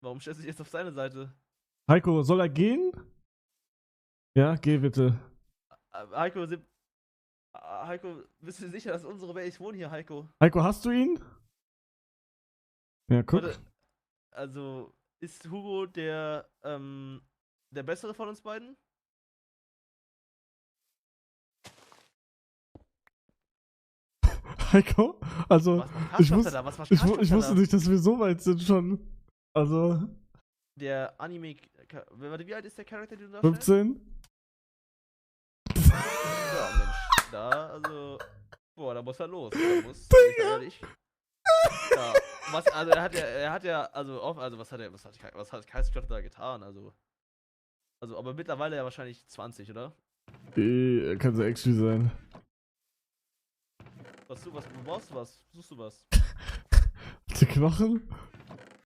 Warum stellst du dich jetzt auf seine Seite? Heiko, soll er gehen? Ja, geh bitte. Heiko, Heiko, bist du sicher, dass unsere Welt? Ich wohne hier, Heiko. Heiko, hast du ihn? Ja, guck. Warte, also, ist Hugo der bessere von uns beiden? Heiko? Also, Was macht ich, Karlskrafter wus da? Was macht ich, Karlskrafter wusste da? nicht, dass wir so weit sind schon. Also, Der Anime. Warte, wie alt ist der Charakter, den du darstellst? 15? Ja, Mensch. Also. Boah, da muss er los. Da muss. Ehrlich. Ja. Also er hat ja, also was hat Karlskrafter da getan? Aber mittlerweile ja wahrscheinlich 20, oder? Er kann so actually sein. Wo brauchst du was? Suchst du was? Die Knochen?